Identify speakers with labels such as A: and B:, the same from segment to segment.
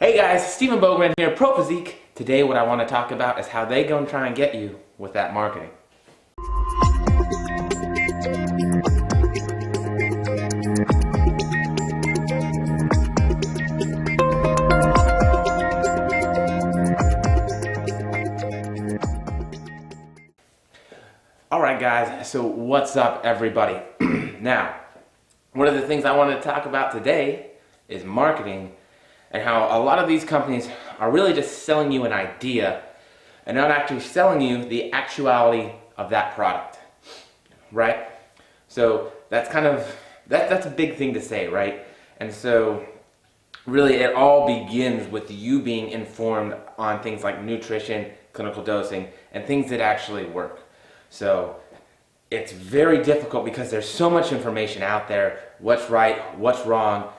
A: Hey guys, Stephen Bogman here, Pro Physique. Today what I want to talk about is how they go and try and get you with that marketing. Alright guys, so what's up everybody? Now, one of the things I wanted to talk about today is marketing and how a lot of these companies are really just selling you an idea and not actually selling you the actuality of that product, right? So that's kind of, that's a big thing to say, right? And so really it all begins with you being informed on things like nutrition, clinical dosing, and things that actually work. So it's very difficult because there's so much information out there, what's right, what's wrong.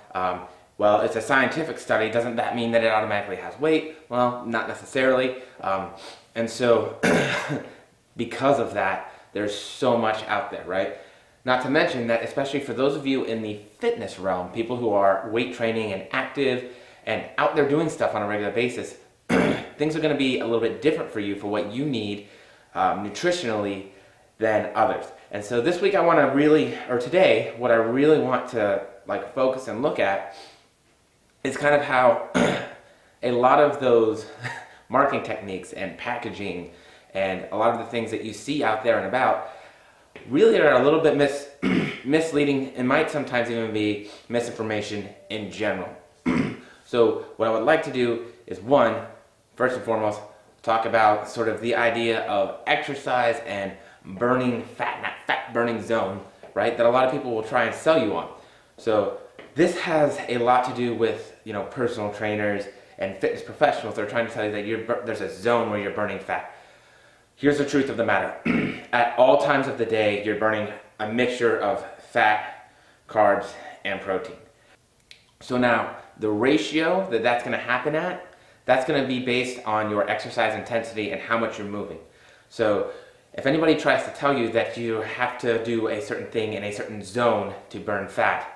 A: Well, it's a scientific study. Doesn't that mean that it automatically has weight? Well, not necessarily. And so because of that, there's so much out there, right? Not to mention that, especially for those of you in the fitness realm, people who are weight training and active and out there doing stuff on a regular basis, things are going to be a little bit different for you for what you need nutritionally than others. And so this week I want to really, or today, what I really want to focus and look at is kind of how a lot of those marketing techniques and packaging and a lot of the things that you see out there and about really are a little bit misleading and might sometimes even be misinformation in general. So what I would like to do is first and foremost, talk about sort of the idea of exercise and burning fat, that fat burning zone, right, that a lot of people will try and sell you on. So this has a lot to do with, personal trainers and fitness professionals that are trying to tell you that there's a zone where you're burning fat. Here's the truth of the matter. At all times of the day, you're burning a mixture of fat, carbs, and protein. So now, the ratio that's going to happen at, that's going to be based on your exercise intensity and how much you're moving. So if anybody tries to tell you that you have to do a certain thing in a certain zone to burn fat,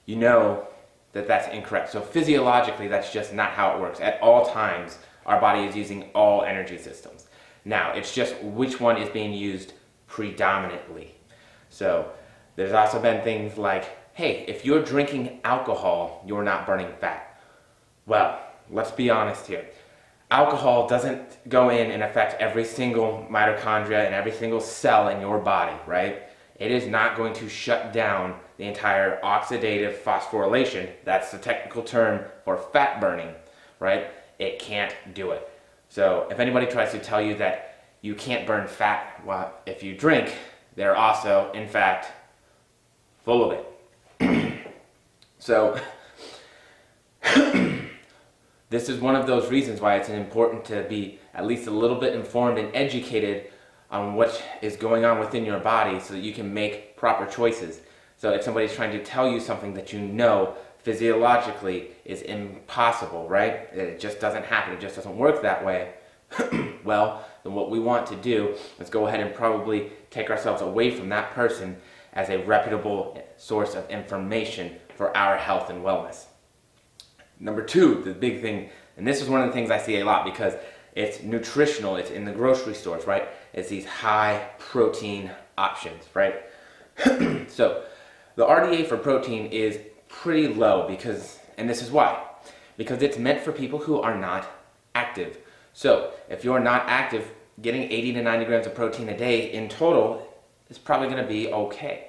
A: you know that that's incorrect. So physiologically, that's just not how it works. At all times, our body is using all energy systems. Now, it's just which one is being used predominantly. So there's also been things like, hey, if you're drinking alcohol, you're not burning fat. Well, let's be honest here. Alcohol doesn't go in and affect every single mitochondria and every single cell in your body, right? It is not going to shut down the entire oxidative phosphorylation. That's the technical term for fat burning, right? It can't do it. So if anybody tries to tell you that you can't burn fat, well, if you drink, they're also, in fact, full of it. So this is one of those reasons why it's important to be at least a little bit informed and educated on what is going on within your body so that you can make proper choices. So if somebody's trying to tell you something that you know physiologically is impossible, right? It just doesn't happen, it just doesn't work that way. Well, then what we want to do is go ahead and probably take ourselves away from that person as a reputable source of information for our health and wellness. Number two, the big thing, and this is one of the things I see a lot because it's nutritional, it's in the grocery stores, right? It's these high protein options, right? So the RDA for protein is pretty low because, and this is why, because it's meant for people who are not active. So if you're not active, getting 80 to 90 grams of protein a day in total is probably going to be okay.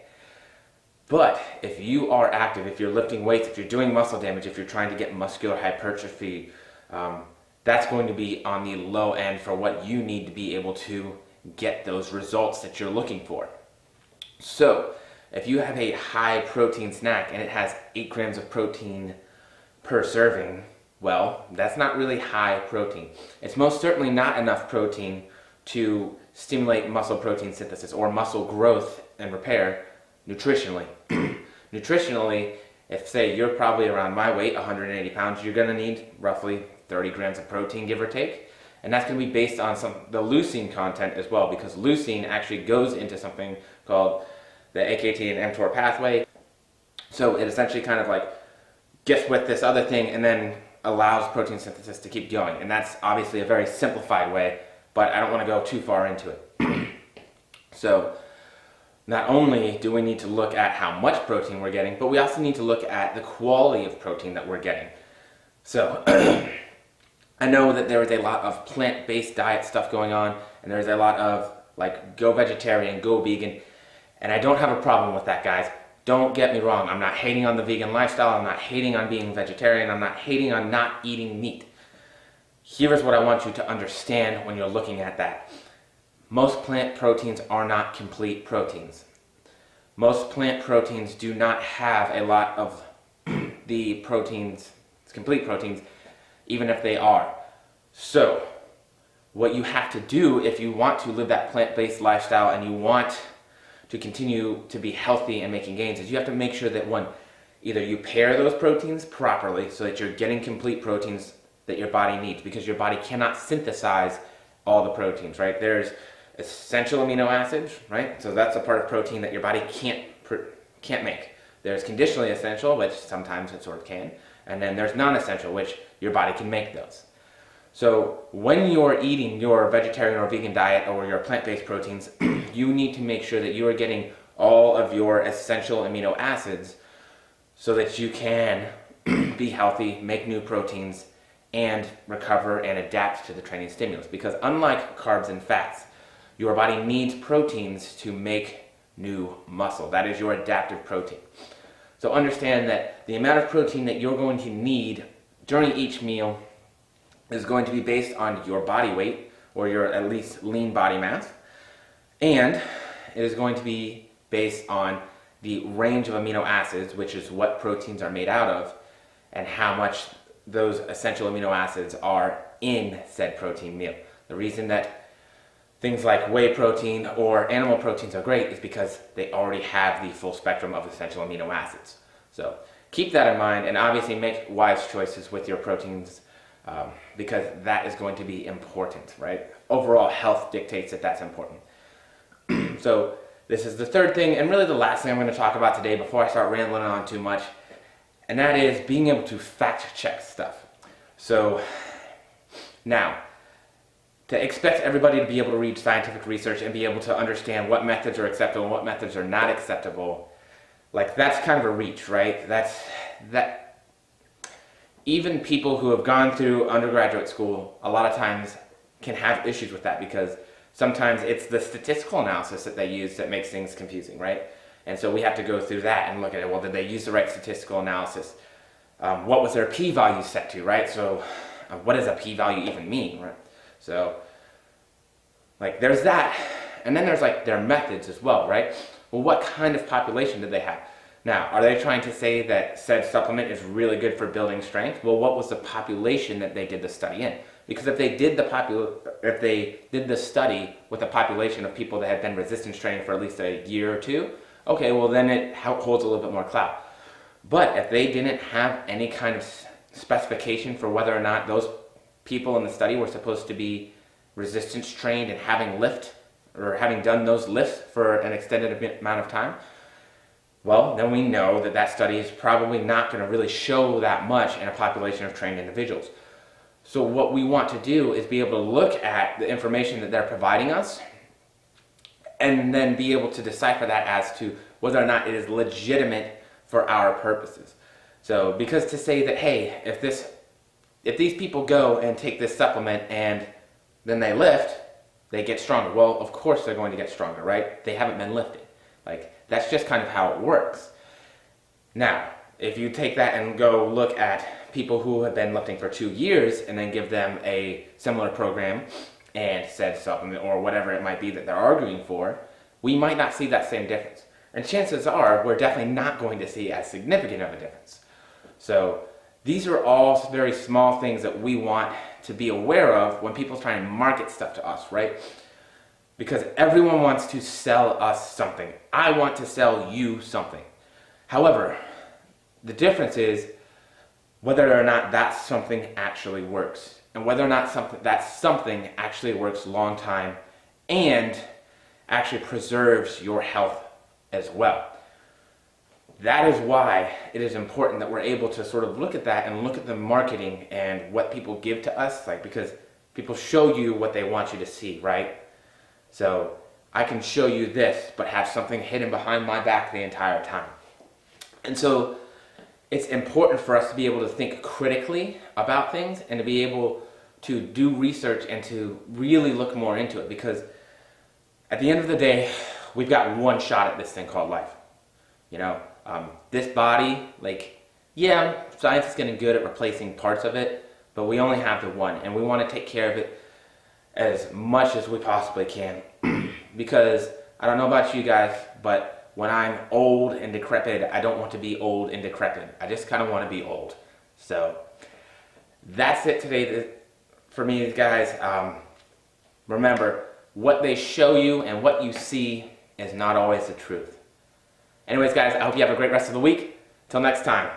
A: But if you are active, if you're lifting weights, if you're doing muscle damage, if you're trying to get muscular hypertrophy, that's going to be on the low end for what you need to be able to get those results that you're looking for. So if you have a high protein snack and it has 8 grams of protein per serving, well, that's not really high protein. It's most certainly not enough protein to stimulate muscle protein synthesis or muscle growth and repair nutritionally. Nutritionally, if say you're probably around my weight, 180 pounds, you're going to need roughly 30 grams of protein, give or take. And that's going to be based on the leucine content as well, because leucine actually goes into something called the AKT and mTOR pathway. So it essentially kind of gets with this other thing and then allows protein synthesis to keep going. And that's obviously a very simplified way, but I don't want to go too far into it. So not only do we need to look at how much protein we're getting, but we also need to look at the quality of protein that we're getting. So I know that there is a lot of plant-based diet stuff going on, and there's a lot of like go vegetarian, go vegan, and I don't have a problem with that, guys. Don't get me wrong, I'm not hating on the vegan lifestyle, I'm not hating on being vegetarian, I'm not hating on not eating meat. Here's what I want you to understand when you're looking at that. Most plant proteins are not complete proteins. Most plant proteins do not have a lot of the proteins, complete proteins, even if they are. So, what you have to do if you want to live that plant-based lifestyle and you want to continue to be healthy and making gains is you have to make sure that one, either you pair those proteins properly so that you're getting complete proteins that your body needs, because your body cannot synthesize all the proteins, right? There's essential amino acids, right? So that's a part of protein that your body can't make. There's conditionally essential, which sometimes it sort of can, and then there's non-essential, which your body can make those. So when you're eating your vegetarian or vegan diet or your plant-based proteins, you need to make sure that you are getting all of your essential amino acids so that you can be healthy, make new proteins, and recover and adapt to the training stimulus. Because unlike carbs and fats, your body needs proteins to make new muscle. That is your adaptive protein. So understand that the amount of protein that you're going to need during each meal is going to be based on your body weight, or your at least lean body mass, and it is going to be based on the range of amino acids, which is what proteins are made out of, and how much those essential amino acids are in said protein meal. The reason that things like whey protein or animal proteins are great is because they already have the full spectrum of essential amino acids. So keep that in mind, and obviously make wise choices with your proteins, because that is going to be important, right? Overall health dictates that that's important. So this is the third thing, and really the last thing I'm going to talk about today before I start rambling on too much, and that is being able to fact check stuff. So now, to expect everybody to be able to read scientific research and be able to understand what methods are acceptable and what methods are not acceptable, like that's kind of a reach, right? That even people who have gone through undergraduate school a lot of times can have issues with that, because sometimes it's the statistical analysis that they use that makes things confusing, right? And so we have to go through that and look at it. Well, did they use the right statistical analysis? What was their p-value set to, right? So what does a p-value even mean, right? So like there's that, and then there's like their methods as well, right? Well, what kind of population did they have? Now, are they trying to say that said supplement is really good for building strength? Well, what was the population that they did the study in? Because if they did the study with a population of people that had been resistance training for at least a year or two, okay, well then it holds a little bit more clout. But if they didn't have any kind of specification for whether or not those people in the study were supposed to be resistance trained and having lift, or having done those lifts for an extended amount of time, well, then we know that that study is probably not going to really show that much in a population of trained individuals. So what we want to do is be able to look at the information that they're providing us and then be able to decipher that as to whether or not it is legitimate for our purposes. So because to say that, hey, if these people go and take this supplement and then they lift, they get stronger. Well, of course they're going to get stronger, right? They haven't been lifted. Like, that's just kind of how it works. Now, if you take that and go look at people who have been lifting for 2 years and then give them a similar program and said supplement or whatever it might be that they're arguing for, we might not see that same difference. And chances are we're definitely not going to see as significant of a difference. So these are all very small things that we want to be aware of when people try and market stuff to us, right? Because everyone wants to sell us something. I want to sell you something. However, the difference is whether or not that something actually works, and whether or not that something actually works long time and actually preserves your health as well. that is why it is important that we're able to sort of look at that and look at the marketing and what people give to us, like, because people show you what they want you to see, right? So I can show you this, but have something hidden behind my back the entire time. And so it's important for us to be able to think critically about things and to be able to do research and to really look more into it, because at the end of the day, we've got one shot at this thing called life. You know, this body, like, yeah, science is getting good at replacing parts of it, but we only have the one, and we want to take care of it as much as we possibly can. Because I don't know about you guys, but when I'm old and decrepit, I don't want to be old and decrepit. I just kind of want to be old. So that's it today for me, guys. Remember, what they show you and what you see is not always the truth. Anyways, guys, I hope you have a great rest of the week. Till next time.